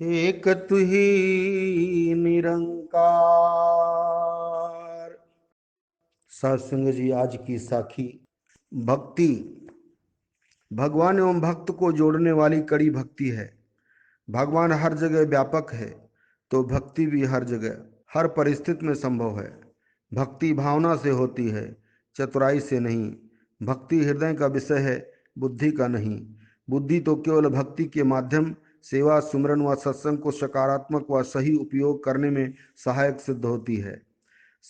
एक तू ही निरंकार। सत्संग जी, आज की साखी भक्ति भगवान एवं भक्त को जोड़ने वाली कड़ी भक्ति है। भगवान हर जगह व्यापक है तो भक्ति भी हर जगह हर परिस्थिति में संभव है। भक्ति भावना से होती है, चतुराई से नहीं। भक्ति हृदय का विषय है, बुद्धि का नहीं। बुद्धि तो केवल भक्ति के माध्यम सेवा सुमरन व सत्संग को सकारात्मक व सही उपयोग करने में सहायक सिद्ध होती है।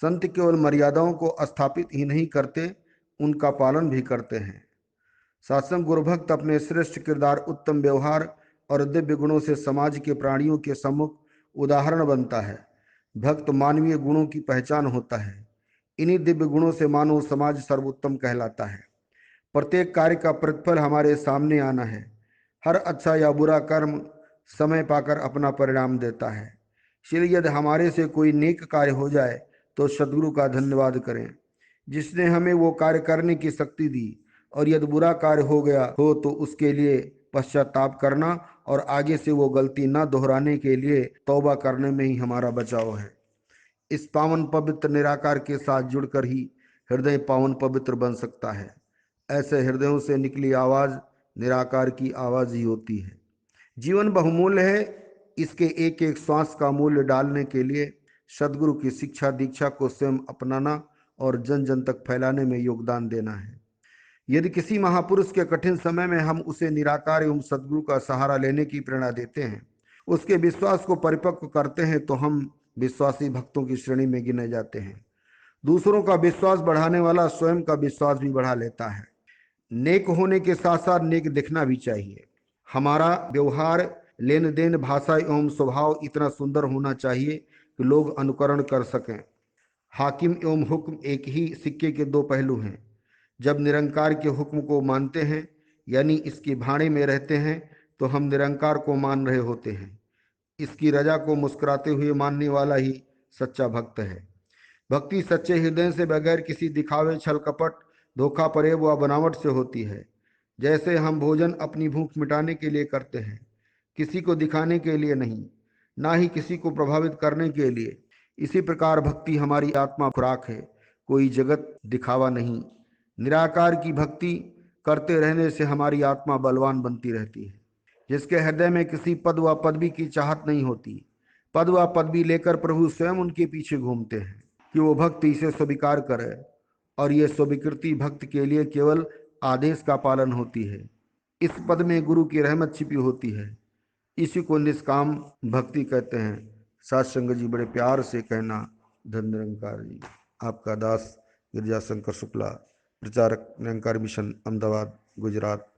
संत केवल मर्यादाओं को स्थापित ही नहीं करते, उनका पालन भी करते हैं। सत्संग गुरुभक्त अपने श्रेष्ठ किरदार, उत्तम व्यवहार और दिव्य गुणों से समाज के प्राणियों के सम्मुख उदाहरण बनता है। भक्त मानवीय गुणों की पहचान होता है। इन्हीं दिव्य गुणों से मानव समाज सर्वोत्तम कहलाता है। प्रत्येक कार्य का प्रतिफल हमारे सामने आना है। हर अच्छा या बुरा कर्म समय पाकर अपना परिणाम देता है। इसलिए यदि हमारे से कोई नेक कार्य हो जाए तो सद्गुरु का धन्यवाद करें, जिसने हमें वो कार्य करने की शक्ति दी। और यदि बुरा कार्य हो गया हो तो उसके लिए पश्चाताप करना और आगे से वो गलती न दोहराने के लिए तौबा करने में ही हमारा बचाव है। इस पावन पवित्र निराकार के साथ जुड़कर ही हृदय पावन पवित्र बन सकता है। ऐसे हृदयों से निकली आवाज निराकार की आवाज ही होती है। जीवन बहुमूल्य है, इसके एक एक श्वास का मूल्य डालने के लिए सदगुरु की शिक्षा दीक्षा को स्वयं अपनाना और जन जन तक फैलाने में योगदान देना है। यदि किसी महापुरुष के कठिन समय में हम उसे निराकार एवं सदगुरु का सहारा लेने की प्रेरणा देते हैं, उसके विश्वास को परिपक्व करते हैं, तो हम विश्वासी भक्तों की श्रेणी में गिने जाते हैं। दूसरों का विश्वास बढ़ाने वाला स्वयं का विश्वास भी बढ़ा लेता है। नेक होने के साथ साथ नेक दिखना भी चाहिए। हमारा व्यवहार, लेन देन, भाषा एवं स्वभाव इतना सुंदर होना चाहिए कि लोग अनुकरण कर सकें। हाकिम एवं हुक्म एक ही सिक्के के दो पहलू हैं। जब निरंकार के हुक्म को मानते हैं, यानी इसकी भाड़े में रहते हैं, तो हम निरंकार को मान रहे होते हैं। इसकी रजा को मुस्कुराते हुए मानने वाला ही सच्चा भक्त है। भक्ति सच्चे हृदय से, बगैर किसी दिखावे, छल कपट, धोखा फरेब व बनावट से होती है। जैसे हम भोजन अपनी भूख मिटाने के लिए करते हैं, किसी को दिखाने के लिए नहीं, ना ही किसी को प्रभावित करने के लिए, इसी प्रकार भक्ति हमारी आत्मा खुराक है, कोई जगत दिखावा नहीं। निराकार की भक्ति करते रहने से हमारी आत्मा बलवान बनती रहती है। जिसके हृदय में किसी पद व पदवी की चाहत नहीं होती, पद व पदवी लेकर प्रभु स्वयं उनके पीछे घूमते हैं कि वो भक्त इसे स्वीकार करे। और ये स्वीकृति भक्त के लिए केवल आदेश का पालन होती है। इस पद में गुरु की रहमत छिपी होती है। इसी को निष्काम भक्ति कहते हैं। सत्संग जी, बड़े प्यार से कहना। धन निरंकार जी। आपका दास गिरजा शंकर शुक्ला, प्रचारक निरंकार मिशन, अहमदाबाद, गुजरात।